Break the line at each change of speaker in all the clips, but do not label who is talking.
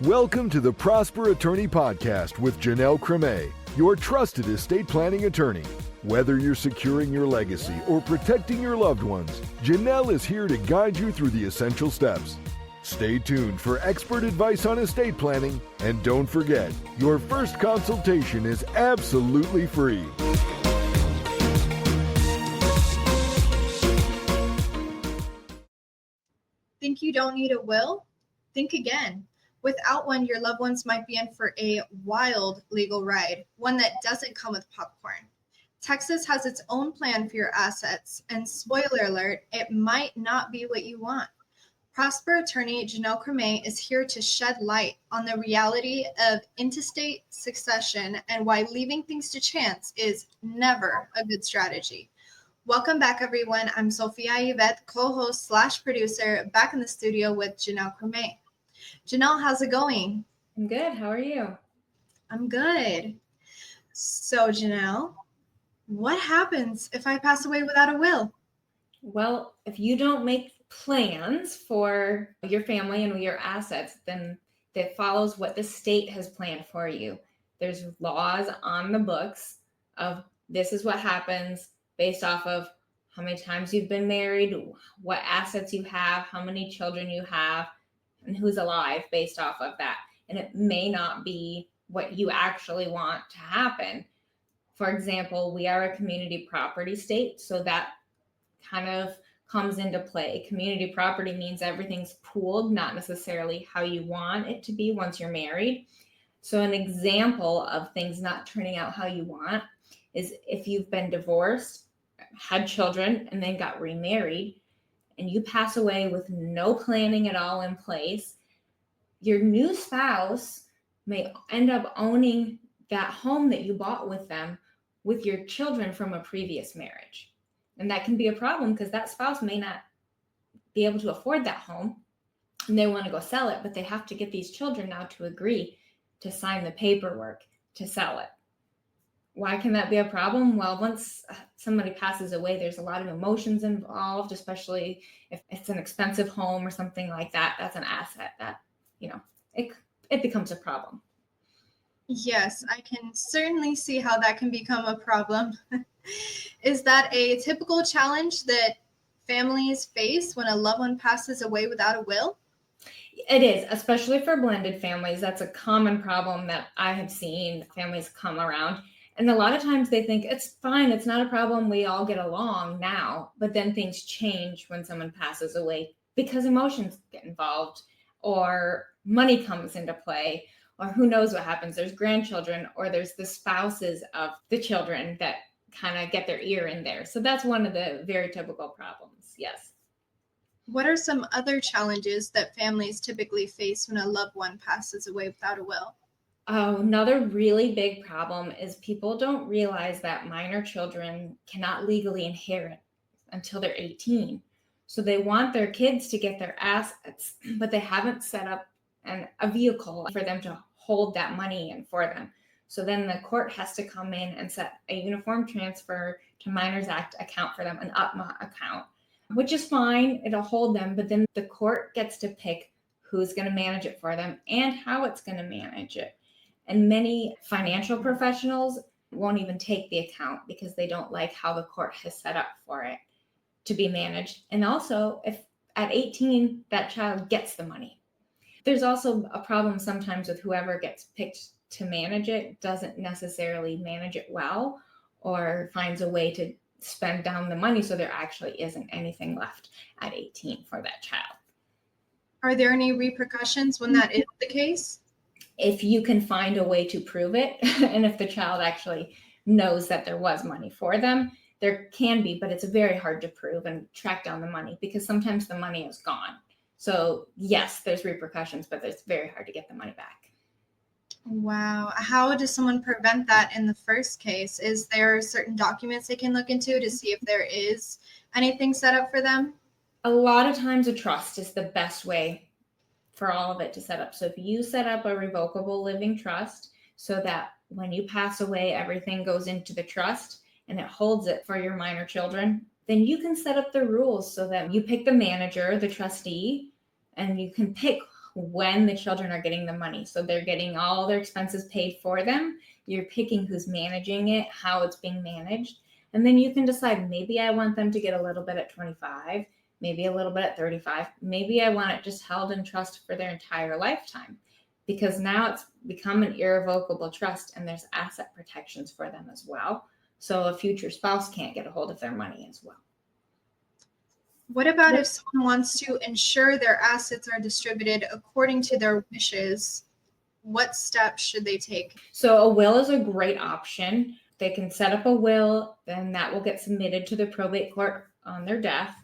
Welcome to the Prosper Attorney Podcast with Janelle Cremé, your trusted estate planning attorney. Whether you're securing your legacy or protecting your loved ones, Janelle is here to guide you through the essential steps. Stay tuned for expert advice on estate planning, and don't forget, your first consultation is absolutely free.
Think you don't need a will? Think again. Without one, your loved ones might be in for a wild legal ride, one that doesn't come with popcorn. Texas has its own plan for your assets, and spoiler alert, it might not be what you want. Prosper attorney Janelle Cremé is here to shed light on the reality of intestate succession and why leaving things to chance is never a good strategy. Welcome back, everyone. I'm Sophia Yvette, co-host / producer, back in the studio with Janelle Cremé. Janelle, how's it going?
I'm good. How are you?
I'm good. So, Janelle, what happens if I pass away without a will?
Well, if you don't make plans for your family and your assets, then that follows what the state has planned for you. There's laws on the books of this is what happens based off of how many times you've been married, what assets you have, how many children you have, and who's alive based off of that. And it may not be what you actually want to happen. For example, we are a community property state, so that kind of comes into play. Community property means everything's pooled, not necessarily how you want it to be once you're married. So an example of things not turning out how you want is if you've been divorced, had children, and then got remarried, and you pass away with no planning at all in place, your new spouse may end up owning that home that you bought with them with your children from a previous marriage. And that can be a problem because that spouse may not be able to afford that home and they want to go sell it, but they have to get these children now to agree to sign the paperwork to sell it. Why can that be a problem? Well, once somebody passes away, there's a lot of emotions involved, especially if it's an expensive home or something like that. That's an asset that, it becomes a problem.
Yes, I can certainly see how that can become a problem. Is that a typical challenge that families face when a loved one passes away without a will?
It is, especially for blended families. That's a common problem that I have seen families come around. And a lot of times they think it's fine, it's not a problem, we all get along now. But then things change when someone passes away because emotions get involved or money comes into play, or who knows what happens. There's grandchildren or there's the spouses of the children that kind of get their ear in there. So that's one of the very typical problems. Yes.
What are some other challenges that families typically face when a loved one passes away without a will?
Oh, another really big problem is people don't realize that minor children cannot legally inherit until they're 18. So they want their kids to get their assets, but they haven't set up a vehicle for them to hold that money in for them. So then the court has to come in and set a uniform transfer to Minors Act account for them, an UTMA account, which is fine. It'll hold them, but then the court gets to pick who's going to manage it for them and how it's going to manage it. And many financial professionals won't even take the account because they don't like how the court has set up for it to be managed. And also, if at 18, that child gets the money. There's also a problem sometimes with whoever gets picked to manage it doesn't necessarily manage it well or finds a way to spend down the money so there actually isn't anything left at 18 for that child.
Are there any repercussions when that is the case?
If you can find a way to prove it, and if the child actually knows that there was money for them, there can be, but it's very hard to prove and track down the money because sometimes the money is gone. So yes, there's repercussions, but it's very hard to get the money back.
Wow. How does someone prevent that in the first case? Is there certain documents they can look into to see if there is anything set up for them?
A lot of times a trust is the best way for all of it to set up. So if you set up a revocable living trust so that when you pass away, everything goes into the trust and it holds it for your minor children, then you can set up the rules so that you pick the manager, the trustee, and you can pick when the children are getting the money. So they're getting all their expenses paid for them. You're picking who's managing it, how it's being managed. And then you can decide, maybe I want them to get a little bit at 25, maybe a little bit at 35. Maybe I want it just held in trust for their entire lifetime, because now it's become an irrevocable trust and there's asset protections for them as well. So a future spouse can't get a hold of their money as well.
What about if someone wants to ensure their assets are distributed according to their wishes? What steps should they take?
So a will is a great option. They can set up a will, then that will get submitted to the probate court on their death.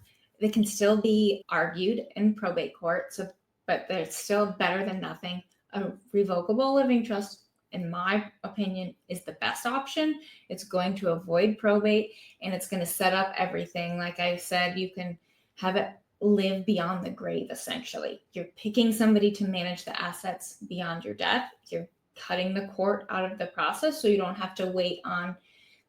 They can still be argued in probate court, but they're still better than nothing. A revocable living trust, in my opinion, is the best option. It's going to avoid probate, and it's going to set up everything. Like I said, you can have it live beyond the grave, essentially. You're picking somebody to manage the assets beyond your death. You're cutting the court out of the process, so you don't have to wait on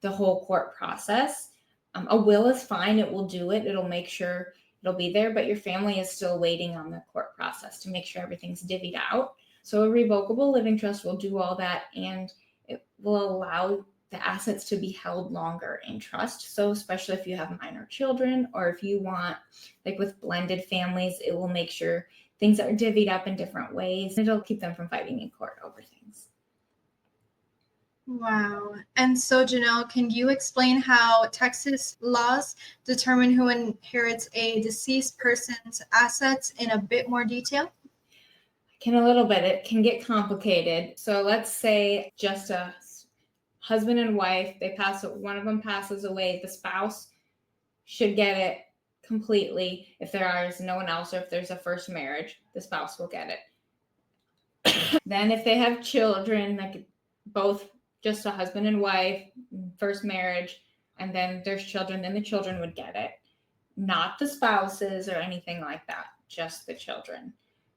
the whole court process. A will is fine. It will do it. It'll make sure it'll be there, but your family is still waiting on the court process to make sure everything's divvied out. So a revocable living trust will do all that, and it will allow the assets to be held longer in trust. So especially if you have minor children, or if you want, like with blended families, it will make sure things are divvied up in different ways. It'll keep them from fighting in court over things.
Wow. And so, Janelle, can you explain how Texas laws determine who inherits a deceased person's assets in a bit more detail?
Can a little bit. It can get complicated. So let's say just a husband and wife, one of them passes away, the spouse should get it completely. If there is no one else, or if there's a first marriage, the spouse will get it. Then if they have children, like both just a husband and wife, first marriage, and then there's children, then the children would get it. Not the spouses or anything like that, just the children.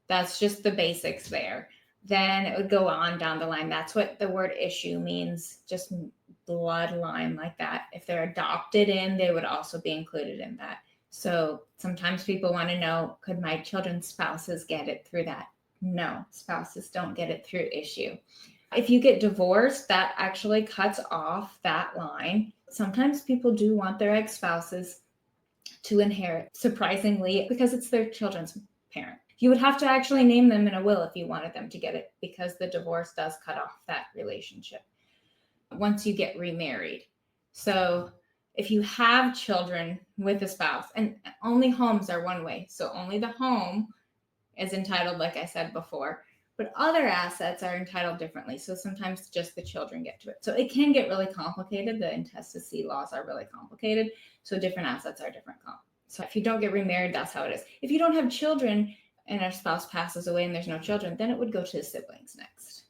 That's just the basics there. Then it would go on down the line. That's what the word issue means, just bloodline like that. If they're adopted in, they would also be included in that. So sometimes people want to know, could my children's spouses get it through that? No, spouses don't get it through issue. If you get divorced, that actually cuts off that line. Sometimes people do want their ex-spouses to inherit, surprisingly, because it's their children's parent. You would have to actually name them in a will if you wanted them to get it, because the divorce does cut off that relationship once you get remarried. So if you have children with a spouse, and only homes are one way, so only the home is entitled, like I said before, but other assets are entitled differently. So sometimes just the children get to it. So it can get really complicated. The intestacy laws are really complicated. So different assets are different. So if you don't get remarried, that's how it is. If you don't have children and our spouse passes away and there's no children, then it would go to the siblings next.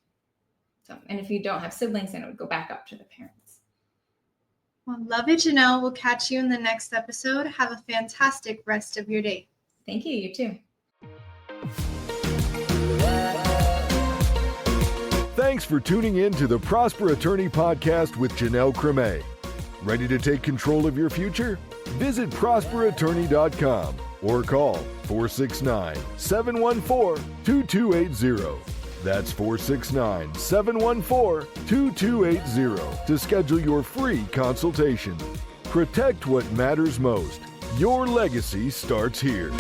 So, and if you don't have siblings, then it would go back up to the parents.
Well, love it, Janelle. We'll catch you in the next episode. Have a fantastic rest of your day.
Thank you. You too.
Thanks for tuning in to the Prosper Attorney Podcast with Janelle Cremé. Ready to take control of your future? Visit prosperattorney.com or call 469-714-2280. That's 469-714-2280 to schedule your free consultation. Protect what matters most. Your legacy starts here.